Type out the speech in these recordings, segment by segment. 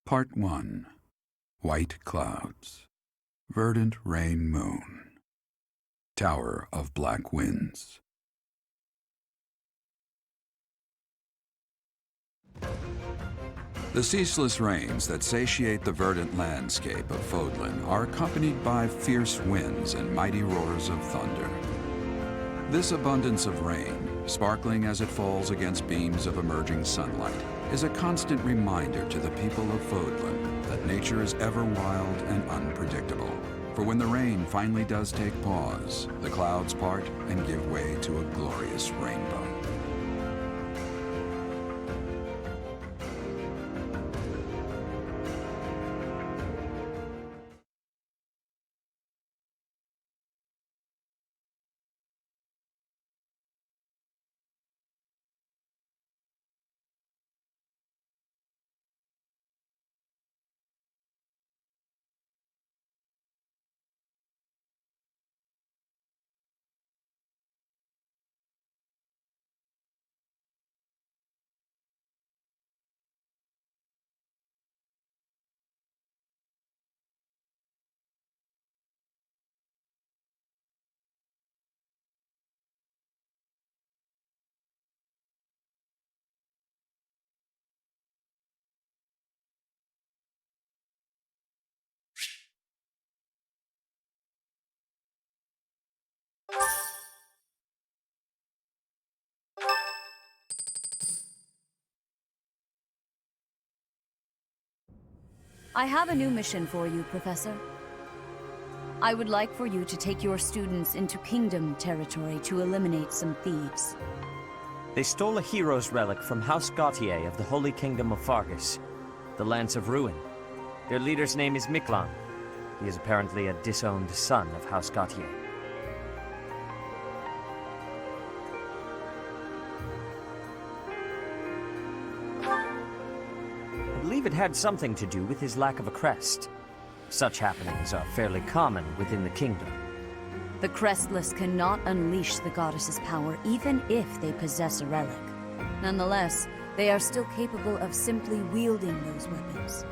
Part 1. White Clouds. Verdant Rain Moon. Tower of Black Winds. The ceaseless rains that satiate the verdant landscape of Fodlan are accompanied by fierce winds and mighty roars of thunder. This abundance of rain, sparkling as it falls against beams of emerging sunlight, is a constant reminder to the people of Fodlan that nature is ever wild and unpredictable. For when the rain finally does take pause, the clouds part and give way to a glorious rainbow. I have a new mission for you, Professor. I would like for you to take your students into Kingdom territory to eliminate some thieves. They stole a hero's relic from House Gautier of the Holy Kingdom of Fargus, the Lance of Ruin. Their leader's name is Miklan. He is apparently a disowned son of House Gautier. I believe it had something to do with his lack of a crest. Such happenings are fairly common within the kingdom. The Crestless cannot unleash the goddess's power even if they possess a relic. Nonetheless, they are still capable of simply wielding those weapons.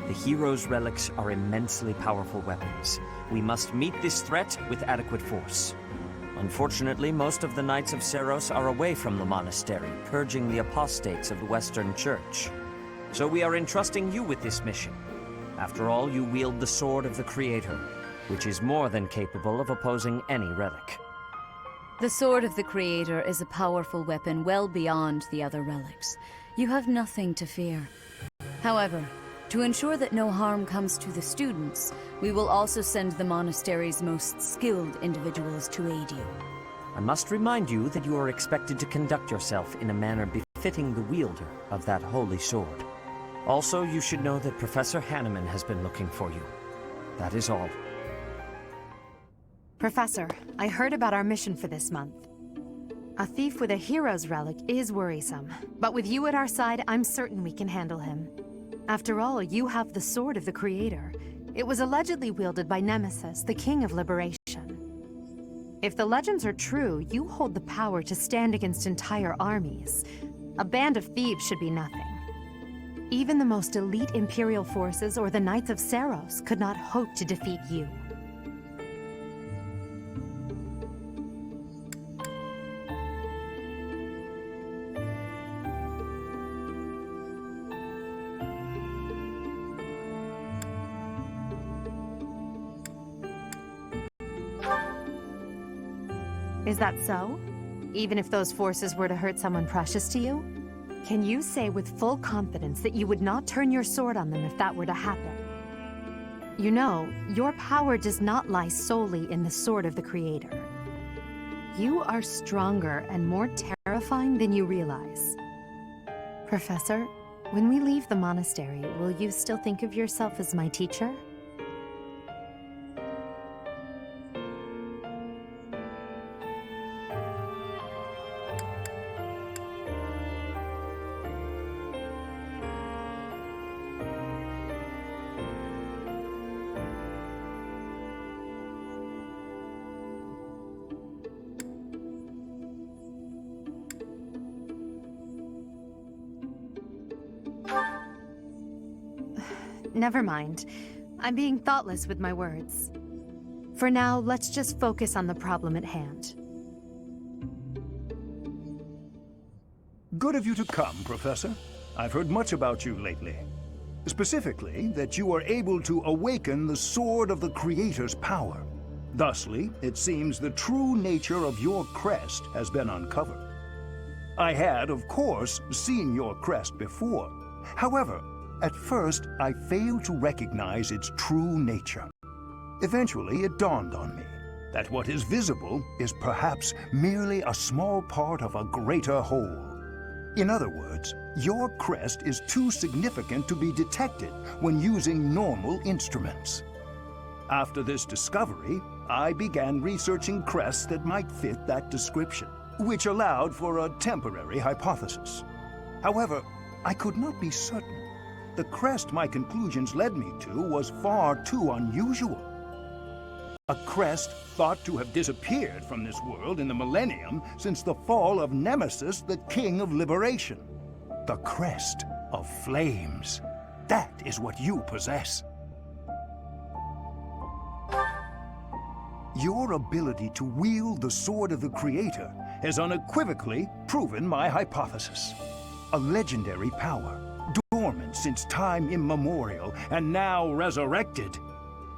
The hero's relics are immensely powerful weapons. We must meet this threat with adequate force. Unfortunately, most of the Knights of Seros are away from the monastery, purging the apostates of the Western Church. So we are entrusting you with this mission. After all, you wield the Sword of the Creator, which is more than capable of opposing any relic. The Sword of the Creator is a powerful weapon well beyond the other relics. You have nothing to fear. However, to ensure that no harm comes to the students, we will also send the monastery's most skilled individuals to aid you. I must remind you that you are expected to conduct yourself in a manner befitting the wielder of that holy sword. Also, you should know that Professor Hanneman has been looking for you. That is all. Professor, I heard about our mission for this month. A thief with a hero's relic is worrisome, but with you at our side, I'm certain we can handle him. After all, you have the Sword of the Creator. It was allegedly wielded by Nemesis, the King of Liberation. If the legends are true, you hold the power to stand against entire armies. A band of thieves should be nothing. Even the most elite Imperial forces or the Knights of Seros could not hope to defeat you. Is that so? Even if those forces were to hurt someone precious to you? Can you say with full confidence that you would not turn your sword on them if that were to happen? You know, your power does not lie solely in the Sword of the Creator. You are stronger and more terrifying than you realize. Professor, when we leave the monastery, will you still think of yourself as my teacher? never mind. I'm being thoughtless with my words. For now, let's just focus on the problem at hand. Good of you to come, Professor. I've heard much about you lately. Specifically, that you are able to awaken the Sword of the Creator's power. Thusly, it seems the true nature of your crest has been uncovered. I had, of course, seen your crest before. However, at first, I failed to recognize its true nature. Eventually, it dawned on me that what is visible is perhaps merely a small part of a greater whole. In other words, your crest is too significant to be detected when using normal instruments. After this discovery, I began researching crests that might fit that description, which allowed for a temporary hypothesis. However, I could not be certain. The crest my conclusions led me to was far too unusual. A crest thought to have disappeared from this world in the millennium since the fall of Nemesis, the King of Liberation. The crest of flames. That is what you possess. Your ability to wield the Sword of the Creator has unequivocally proven my hypothesis. A legendary power, dormant since time immemorial and now resurrected.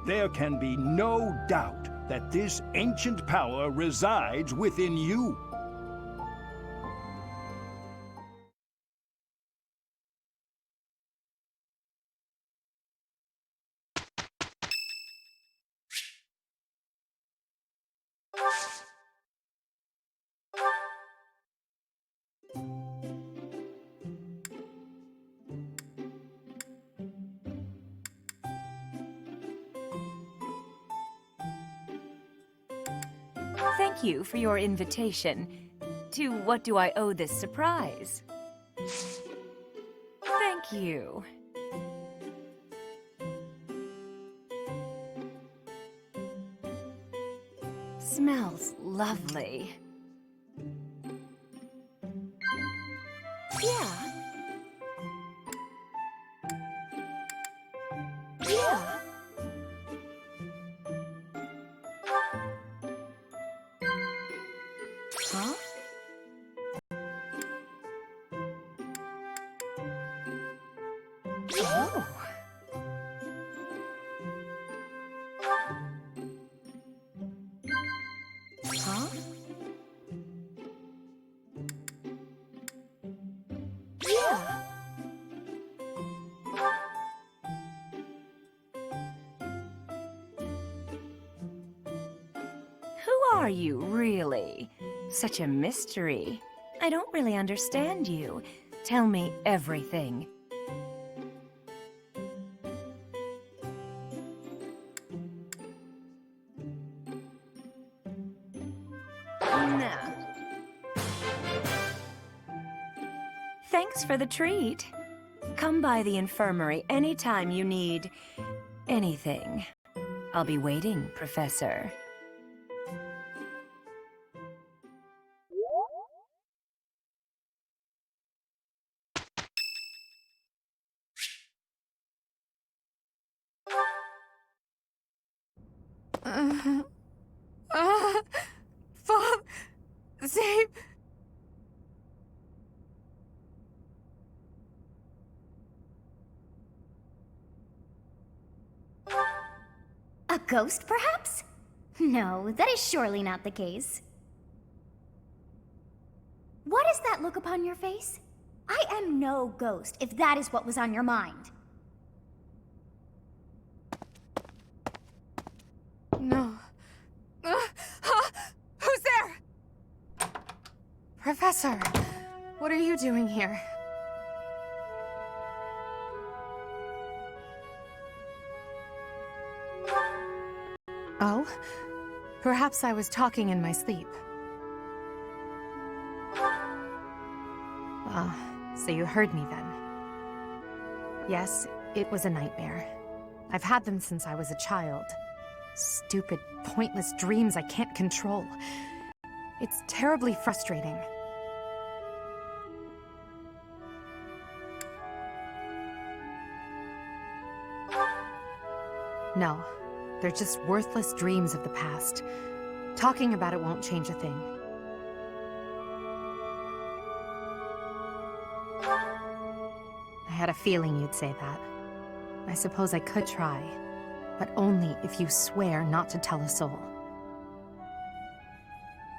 There can be no doubt that this ancient power resides within you. Thank you for your invitation. To what do I owe this surprise? Thank you. Smells lovely. Yeah. Yeah. Huh? Oh. Huh? Yeah. Who are you, really? Such a mystery. I don't really understand you. Tell me everything. Nah. Thanks for the treat. Come by the infirmary anytime you need anything. I'll be waiting, Professor. Bob, save... A ghost, perhaps? No, that is surely not the case. What is that look upon your face? I am no ghost, if that is what was on your mind. No. Who's there? Professor, what are you doing here? Oh? Perhaps I was talking in my sleep. Ah, so you heard me then. Yes, it was a nightmare. I've had them since I was a child. Stupid, pointless dreams I can't control. It's terribly frustrating. No, they're just worthless dreams of the past. Talking about it won't change a thing. I had a feeling you'd say that. I suppose I could try, but only if you swear not to tell a soul.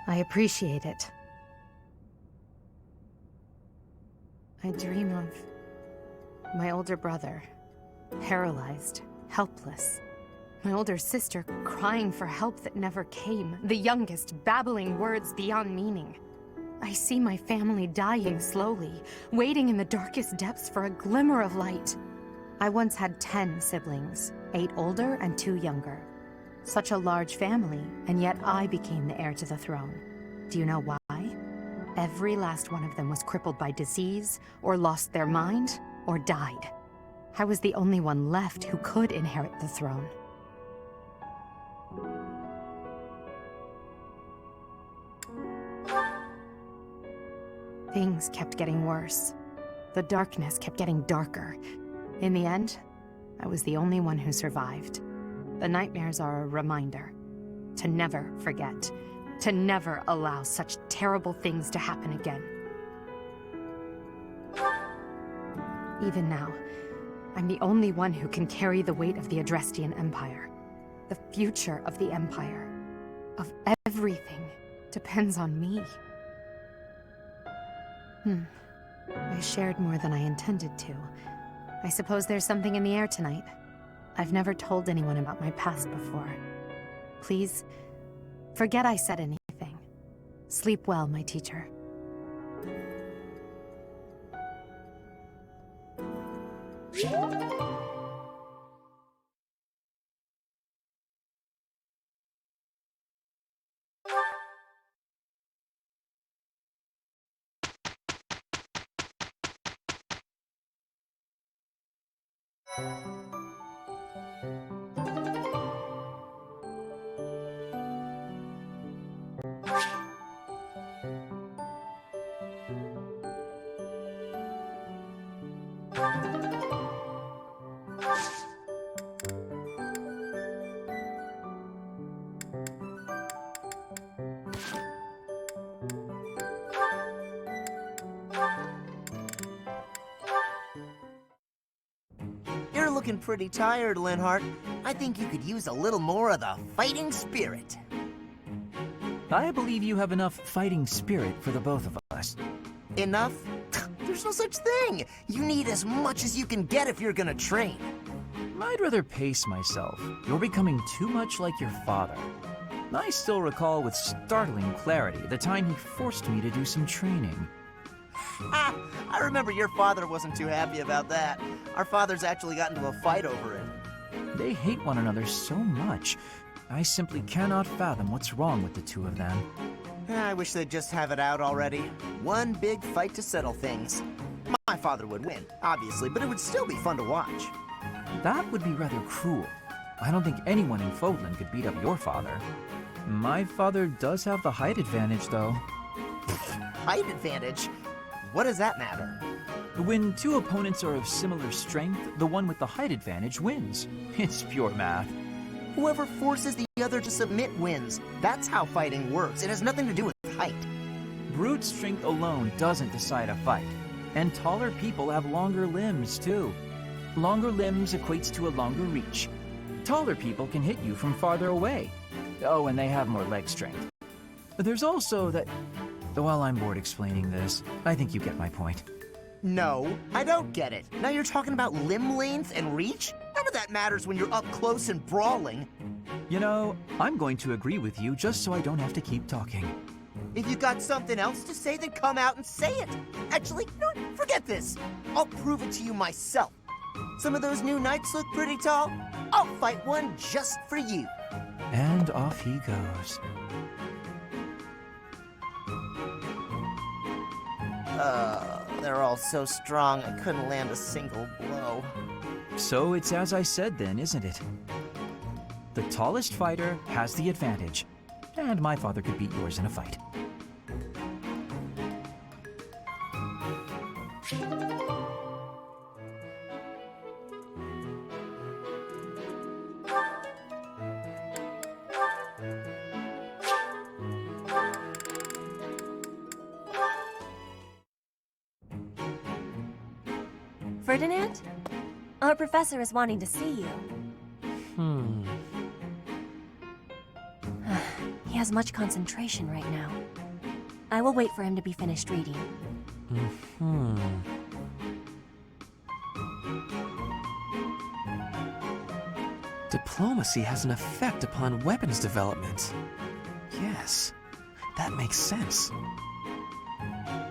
I appreciate it. I dream of my older brother, paralyzed, helpless. My older sister crying for help that never came. The youngest babbling words beyond meaning. I see my family dying slowly, waiting in the darkest depths for a glimmer of light. I once had 10 siblings, 8 older and 2 younger. Such a large family, and yet I became the heir to the throne. Do you know why? Every last one of them was crippled by disease, or lost their mind, or died. I was the only one left who could inherit the throne. Things kept getting worse. The darkness kept getting darker. In the end, I was the only one who survived. The nightmares are a reminder to never forget, to never allow such terrible things to happen again. Even now, I'm the only one who can carry the weight of the Adrestian Empire. The future of the Empire, of everything, depends on me. I shared more than I intended to. I suppose there's something in the air tonight. I've never told anyone about my past before. Please, forget I said anything. Sleep well, my teacher. You're looking pretty tired, Linhart. I think you could use a little more of the fighting spirit. I believe you have enough fighting spirit for the both of us. Enough? There's no such thing. You need as much as you can get if you're gonna train. I'd rather pace myself. You're becoming too much like your father. I still recall with startling clarity the time he forced me to do some training. Ha! I remember your father wasn't too happy about that. Our fathers actually got into a fight over it. They hate one another so much. I simply cannot fathom what's wrong with the two of them. I wish they'd just have it out already. One big fight to settle things. My father would win, obviously, but it would still be fun to watch. That would be rather cruel. I don't think anyone in Fodlan could beat up your father. My father does have the height advantage, though. Height advantage? What does that matter? When two opponents are of similar strength, the one with the height advantage wins. It's pure math. Whoever forces the other to submit wins. That's how fighting works. It has nothing to do with height. Brute strength alone doesn't decide a fight. And taller people have longer limbs, too. Longer limbs equates to a longer reach. Taller people can hit you from farther away. Oh, and they have more leg strength. There's also that... Well, I'm bored explaining this. I think you get my point. No, I don't get it. Now you're talking about limb length and reach? None of that matters when you're up close and brawling. You know, I'm going to agree with you just so I don't have to keep talking. If you got something else to say, then come out and say it. Actually, no, forget this. I'll prove it to you myself. Some of those new knights look pretty tall. I'll fight one just for you. And off he goes. They're all so strong, I couldn't land a single blow. So it's as I said then, isn't it? The tallest fighter has the advantage. And my father could beat yours in a fight. Ferdinand? Our professor is wanting to see you. He has much concentration right now. I will wait for him to be finished reading. Diplomacy has an effect upon weapons development. Yes, that makes sense.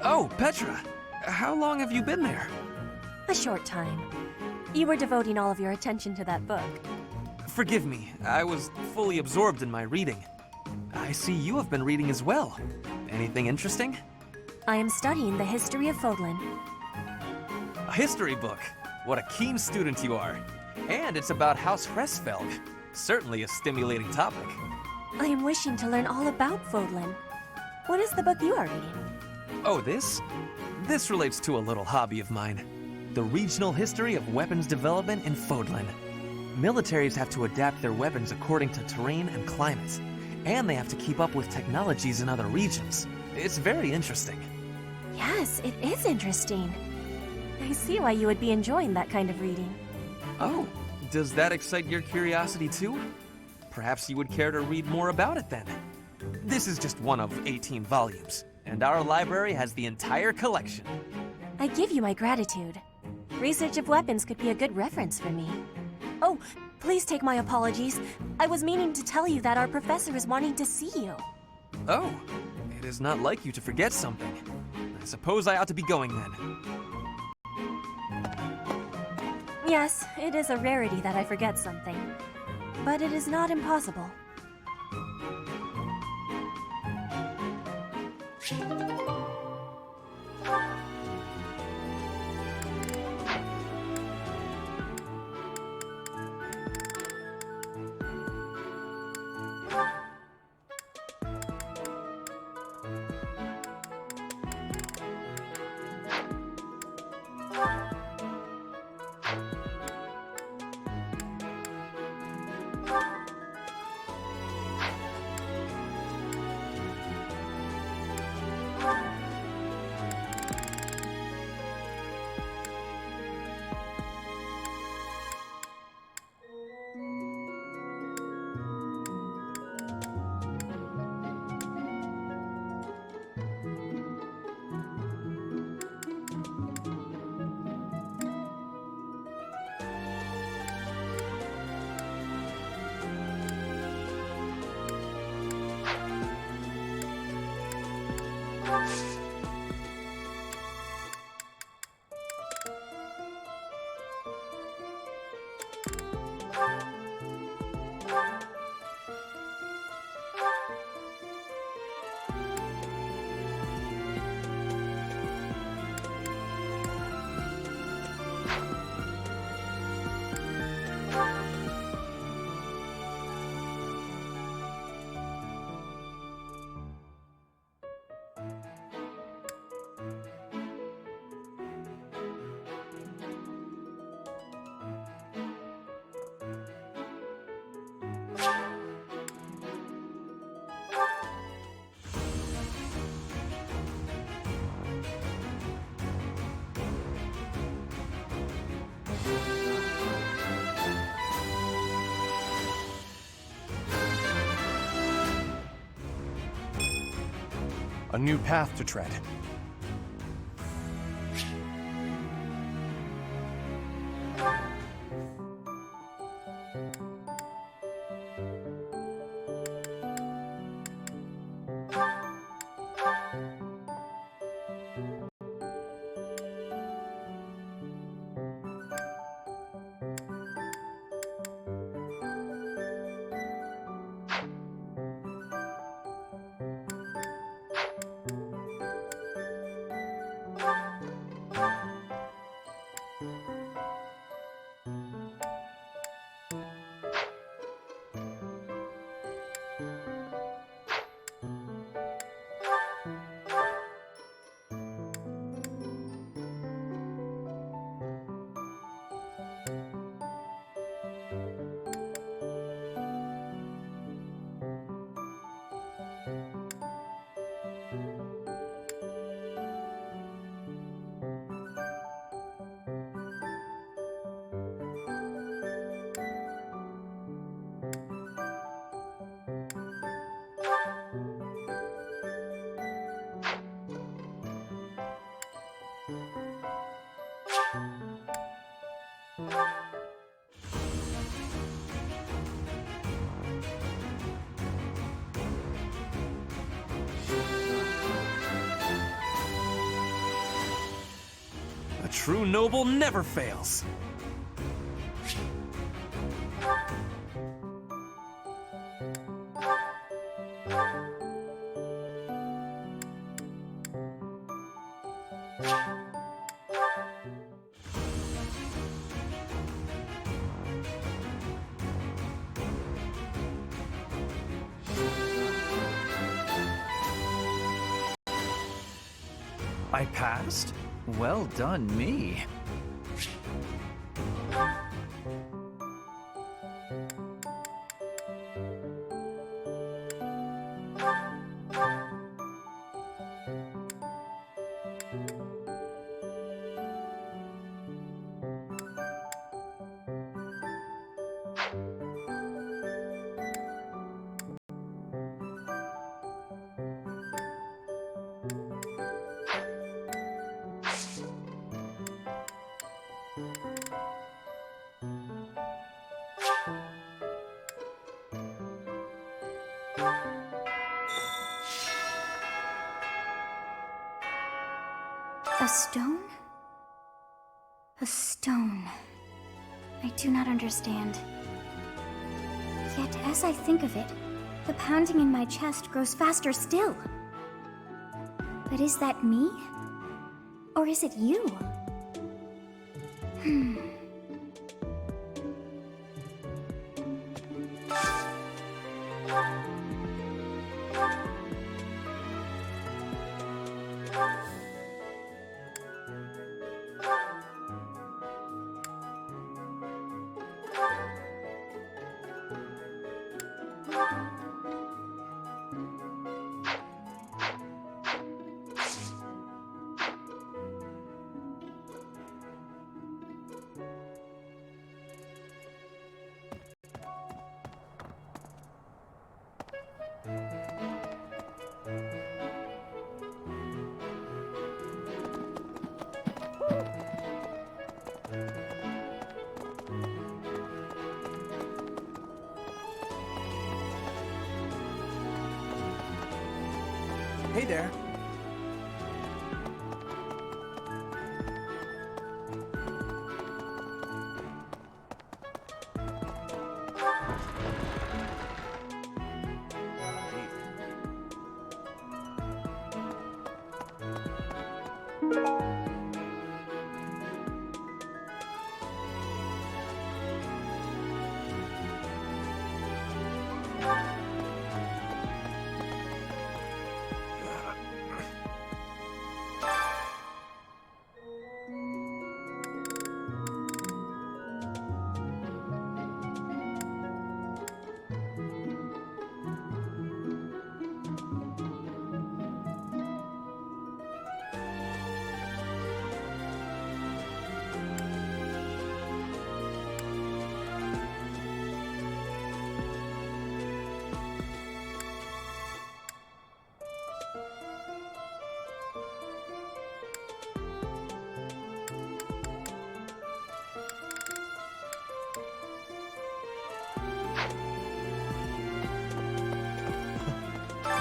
Oh, Petra! How long have you been there? A short time. You were devoting all of your attention to that book. Forgive me, I was fully absorbed in my reading. I see you have been reading as well. Anything interesting? I am studying the history of Fodlan. A history book? What a keen student you are. And it's about House Hresfelg. Certainly a stimulating topic. I am wishing to learn all about Fodlan. What is the book you are reading? Oh, this? This relates to a little hobby of mine. The regional history of weapons development in Fodlan. Militaries have to adapt their weapons according to terrain and climate. And they have to keep up with technologies in other regions. It's very interesting. Yes, it is interesting. I see why you would be enjoying that kind of reading. Oh, does that excite your curiosity too? Perhaps you would care to read more about it then. This is just one of 18 volumes, and our library has the entire collection. I give you my gratitude. Research of weapons could be a good reference for me. Oh, please take my apologies. I was meaning to tell you that our professor is wanting to see you. Oh, it is not like you to forget something. I suppose I ought to be going then. Yes, it is a rarity that I forget something. But it is not impossible. A new path to tread. true noble never fails. I passed? Well done, me. A stone? A stone. I do not understand. Yet, as I think of it, the pounding in my chest grows faster still. But is that me? Or is it you? Hey there.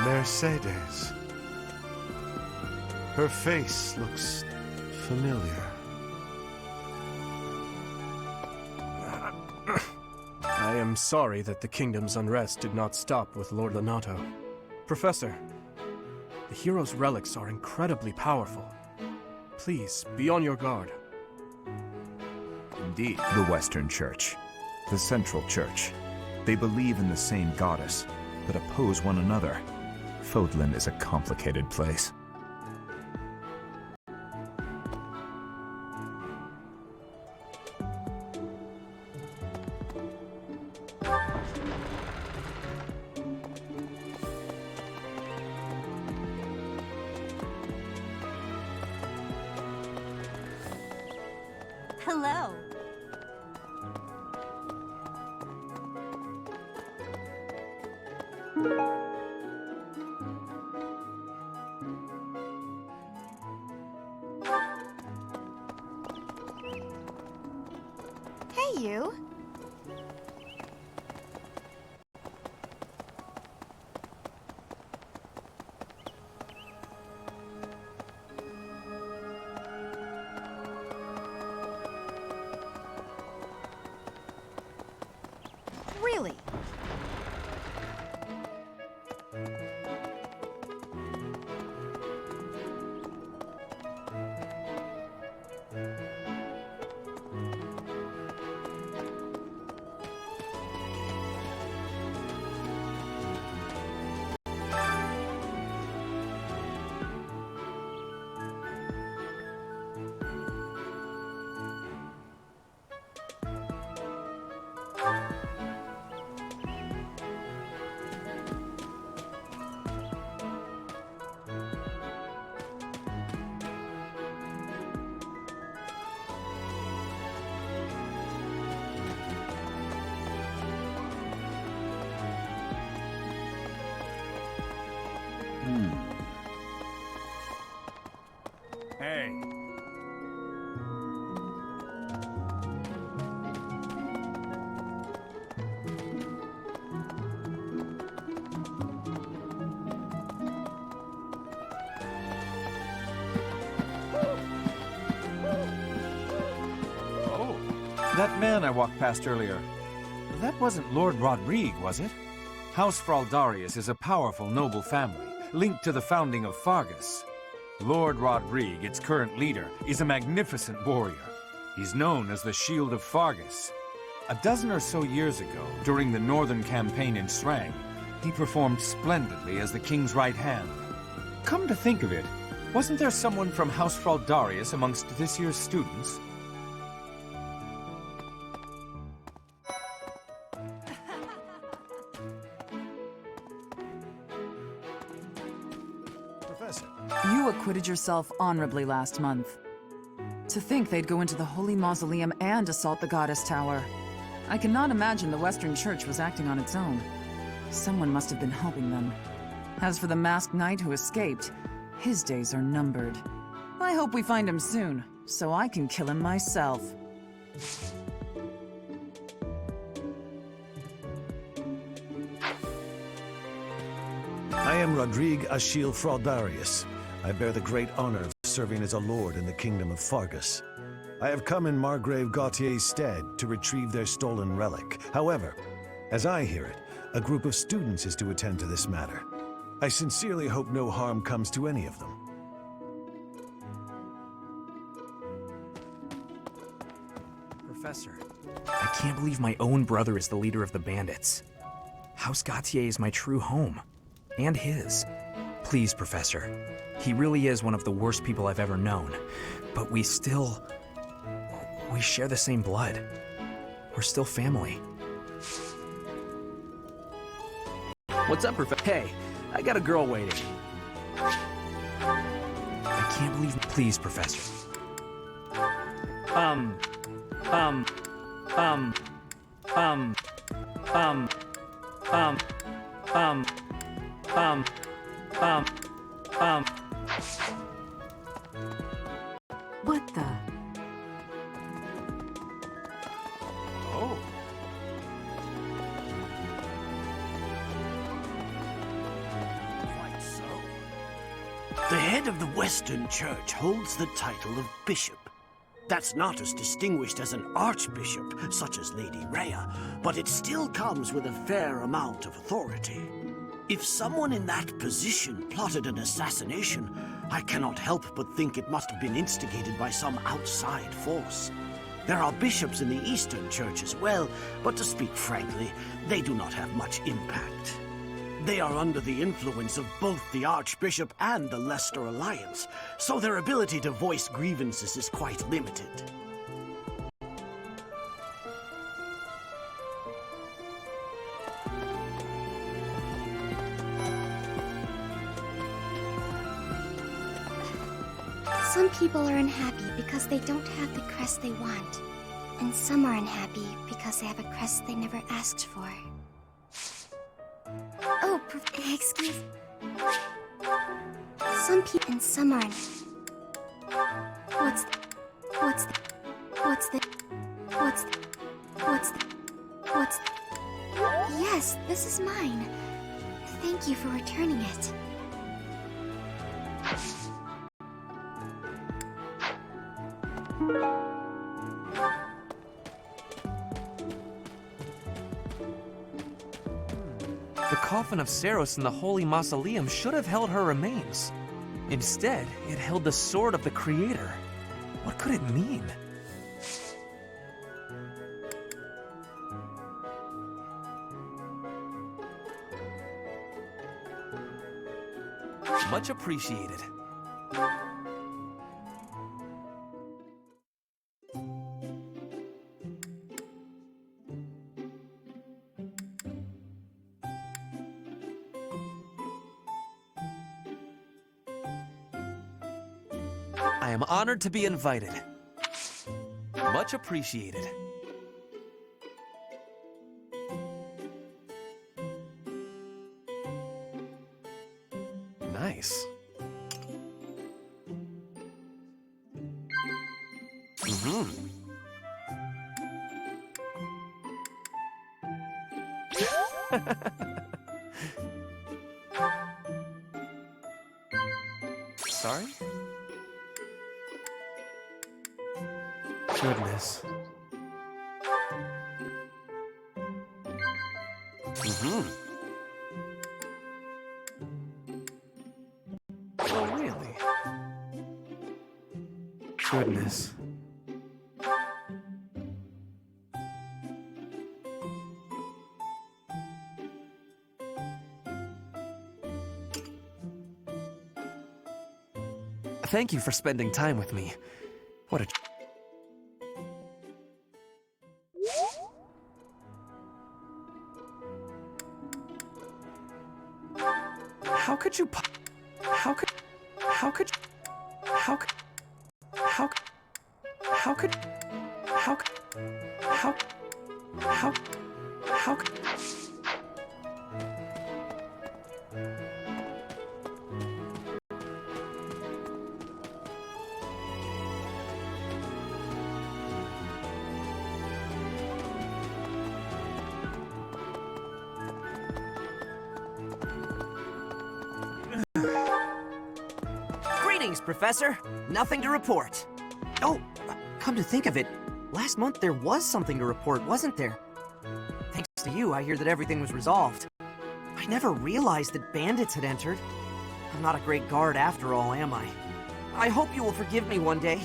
Mercedes. Her face looks familiar. I am sorry that the kingdom's unrest did not stop with Lord Lonato. Professor, the hero's relics are incredibly powerful. Please, be on your guard. Indeed, the Western Church, the Central Church. They believe in the same goddess, but oppose one another. Fodlan is a complicated place. Hello. Hey, you. Hey. That man I walked past earlier, that wasn't Lord Rodrigue, was it? House Fraldarius is a powerful noble family, linked to the founding of Fargus. Lord Rodrigue, its current leader, is a magnificent warrior. He's known as the Shield of Fargus. A dozen or so years ago, during the northern campaign in Srang, he performed splendidly as the king's right hand. Come to think of it, wasn't there someone from House Fraldarius amongst this year's students? You acquitted yourself honorably last month. To think they'd go into the Holy Mausoleum and assault the Goddess Tower. I cannot imagine the Western Church was acting on its own. Someone must have been helping them. As for the masked knight who escaped, his days are numbered. I hope we find him soon, so I can kill him myself. I am Rodrigue Achille Fraldarius. I bear the great honor of serving as a lord in the kingdom of Fargus. I have come in Margrave Gautier's stead to retrieve their stolen relic. However, as I hear it, a group of students is to attend to this matter. I sincerely hope no harm comes to any of them. Professor, I can't believe my own brother is the leader of the bandits. House Gautier is my true home. And his. Please, Professor. He really is one of the worst people I've ever known. But we share the same blood. We're still family. What's up, Professor? Hey, I got a girl waiting. I can't believe... Please, Professor. What the? Oh. Quite so. The head of the Western Church holds the title of bishop. That's not as distinguished as an archbishop, such as Lady Rhea, but it still comes with a fair amount of authority. If someone in that position plotted an assassination, I cannot help but think it must have been instigated by some outside force. There are bishops in the Eastern Church as well, but to speak frankly, they do not have much impact. They are under the influence of both the Archbishop and the Leicester Alliance, so their ability to voice grievances is quite limited. Some people are unhappy because they don't have the crest they want. And some are unhappy because they have a crest they never asked for. Oh, excuse... Some people and some are... What's the... Yes, this is mine. Thank you for returning it. The coffin of Seros in the Holy Mausoleum should have held her remains. Instead, it held the sword of the Creator. What could it mean? Much appreciated. I am honored to be invited. Much appreciated. Nice. Sorry? Goodness. Oh, really? Goodness. Thank you for spending time with me. What a... How could you... How could... How could... How could... How could... How could... How could... How could... Greetings, Professor. Nothing to report. Oh, come to think of it, last month there was something to report, wasn't there? Thanks to you, I hear that everything was resolved. I never realized that bandits had entered. I'm not a great guard after all, am I? I hope you will forgive me one day.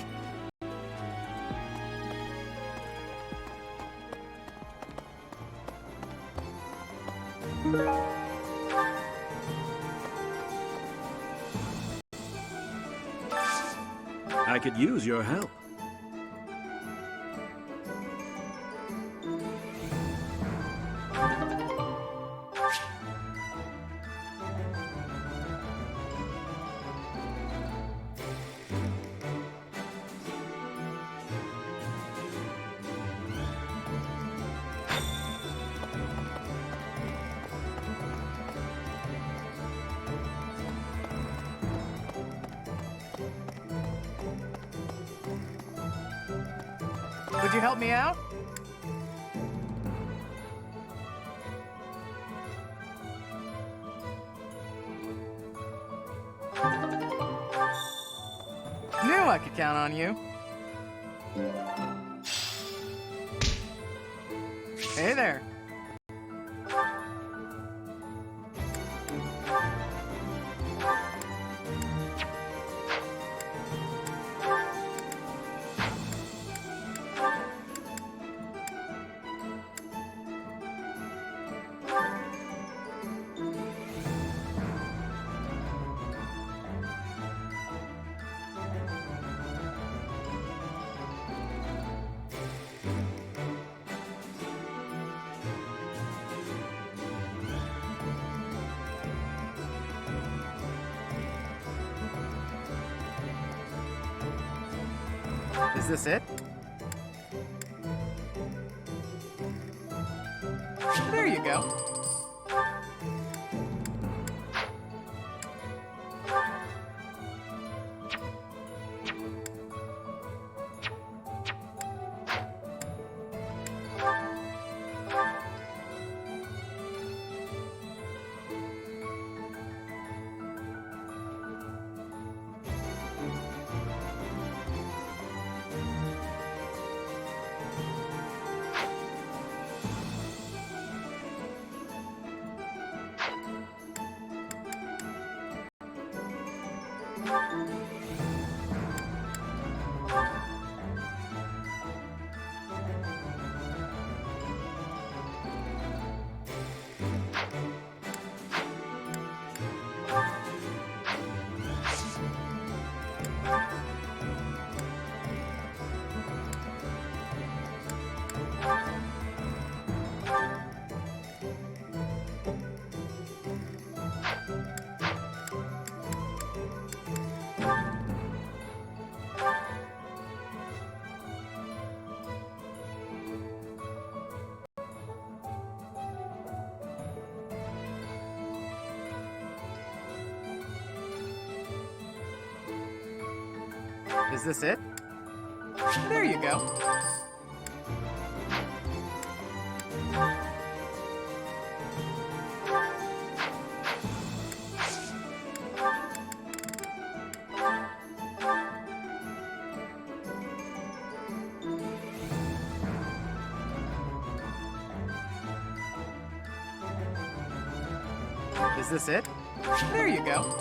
I could use your help. Would you help me out? Knew I could count on you. Hey there. Is this it? There you go. Is this it? There you go. Is this it? There you go.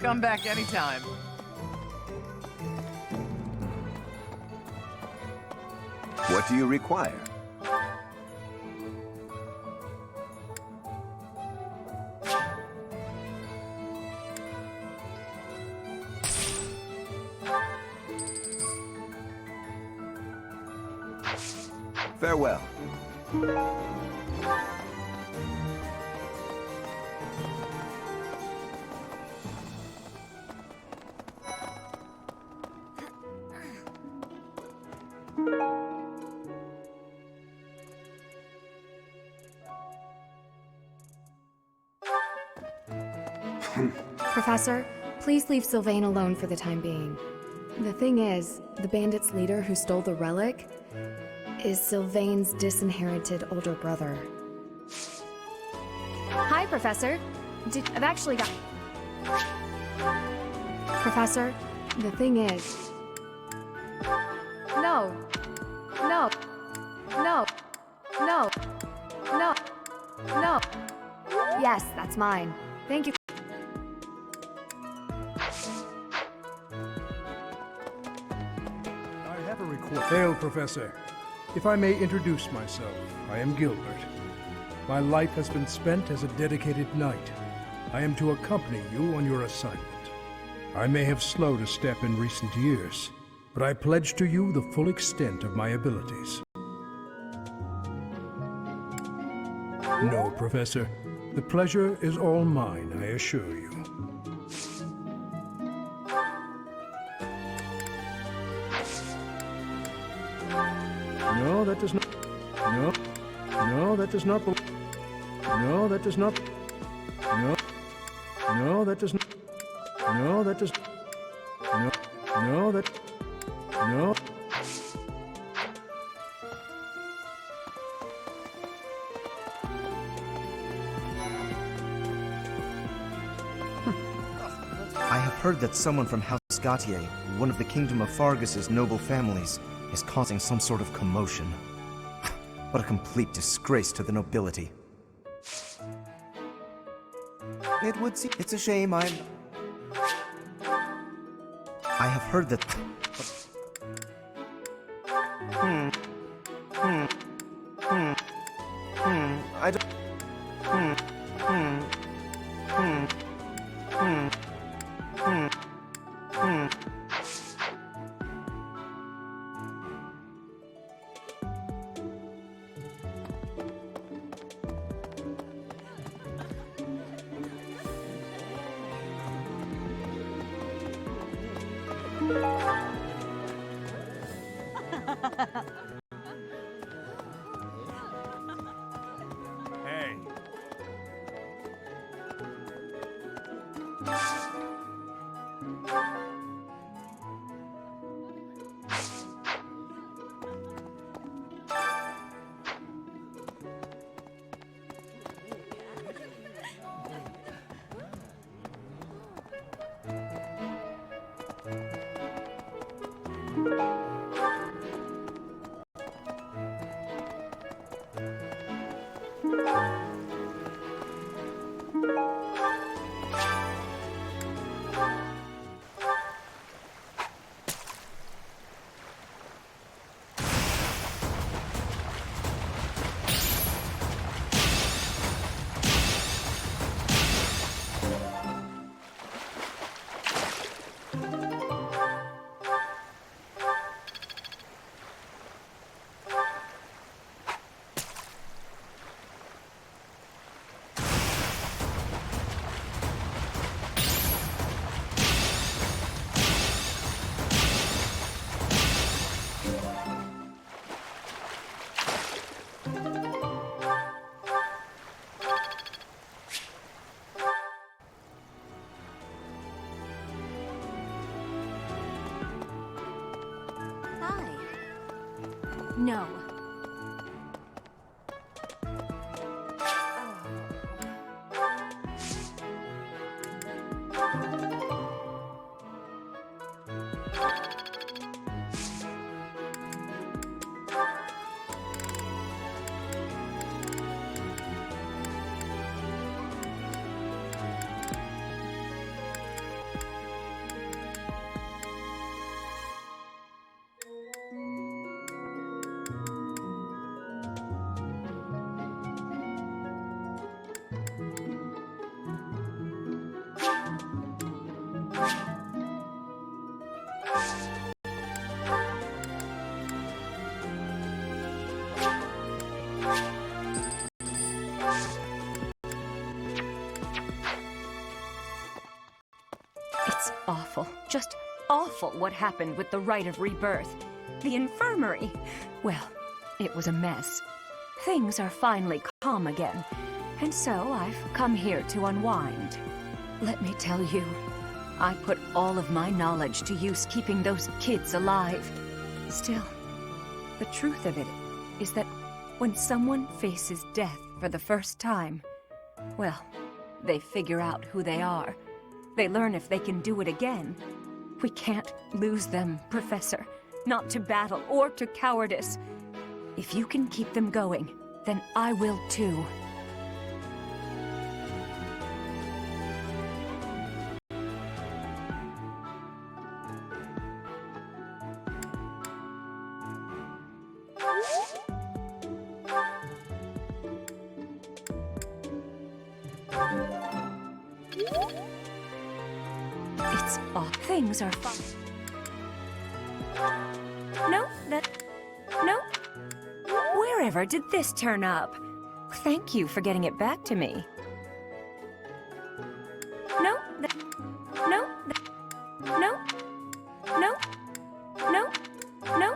Come back anytime. What do you require? Farewell. Professor, please leave Sylvain alone for the time being. The thing is, the bandit's leader who stole the relic is Sylvain's disinherited older brother. Hi, Professor. I've actually got... Professor, the thing is... No. No. No. No. No. No. Yes, that's mine. Thank you. I have a request. Hail, Professor. If I may introduce myself, I am Gilbert. My life has been spent as a dedicated knight. I am to accompany you on your assignment. I may have slowed a step in recent years, but I pledge to you the full extent of my abilities. No, Professor. The pleasure is all mine, I assure you. No, that does not... No. No, that does not... No, that does not... No. No, that does not... No, that does... No. No, that... No. I have heard that someone from House Gautier, one of the Kingdom of Fargus's noble families, is causing some sort of commotion. What a complete disgrace to the nobility. It would seem... It's a shame I have heard that... I don't... Hey. No. It's awful, just awful what happened with the rite of rebirth. The infirmary. Well, it was a mess. Things are finally calm again, and so I've come here to unwind. Let me tell you, I put all of my knowledge to use keeping those kids alive. Still, the truth of it is that when someone faces death for the first time, well, they figure out who they are. They learn if they can do it again. We can't lose them, Professor. Not to battle or to cowardice. If you can keep them going, then I will too. It's off. Things are fine. No, no. Wherever did this turn up? Thank you for getting it back to me. No, no, no, no, no, no.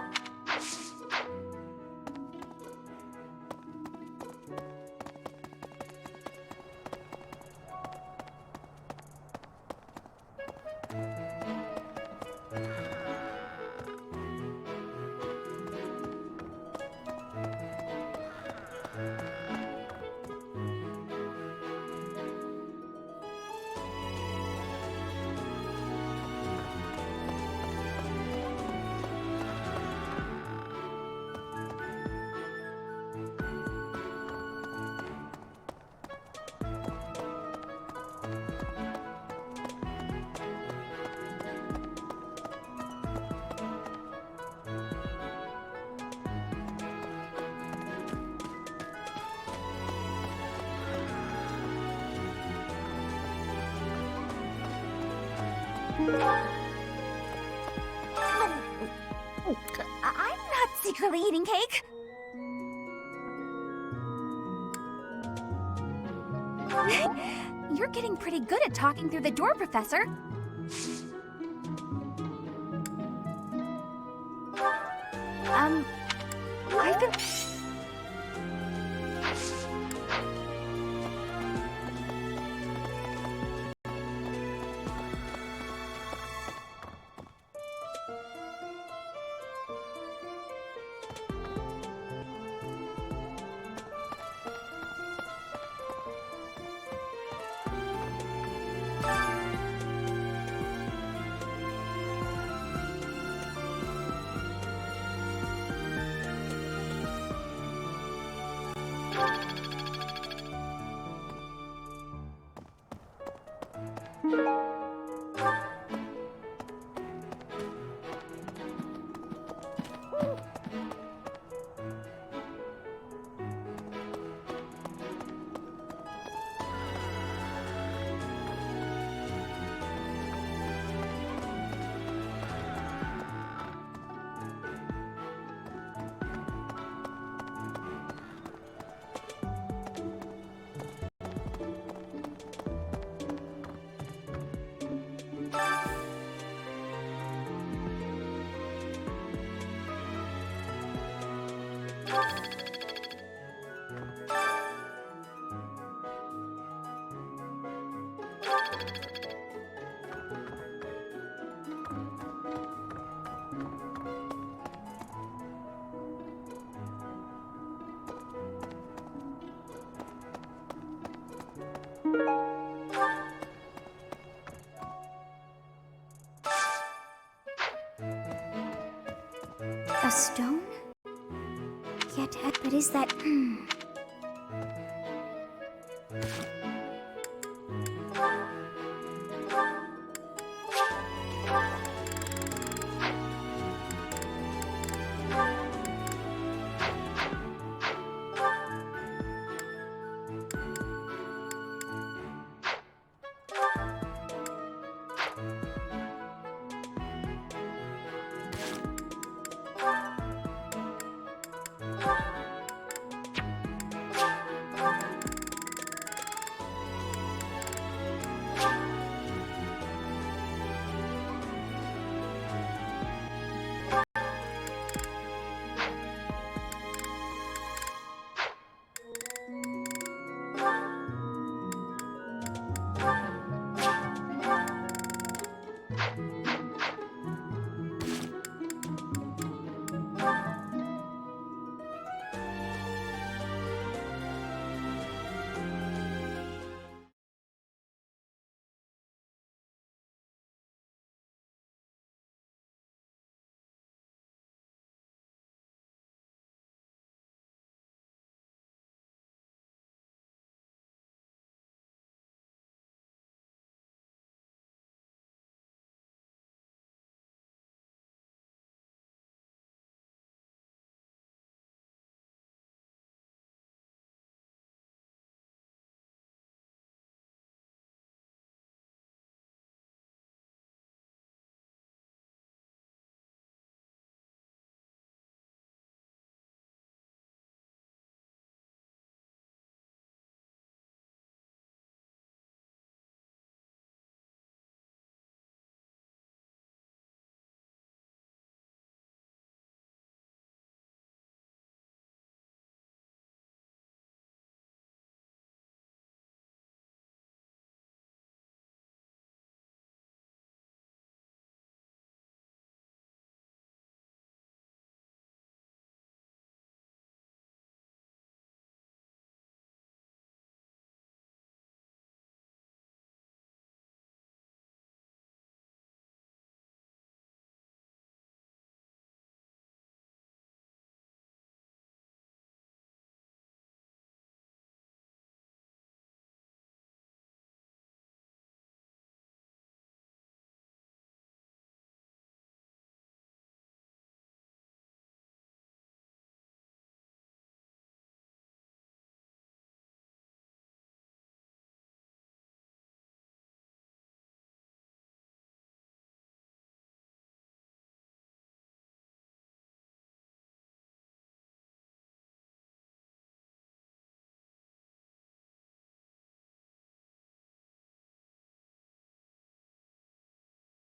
I'm not secretly eating cake. You're getting pretty good at talking through the door, Professor. I've been... A stone? Yet, but is that...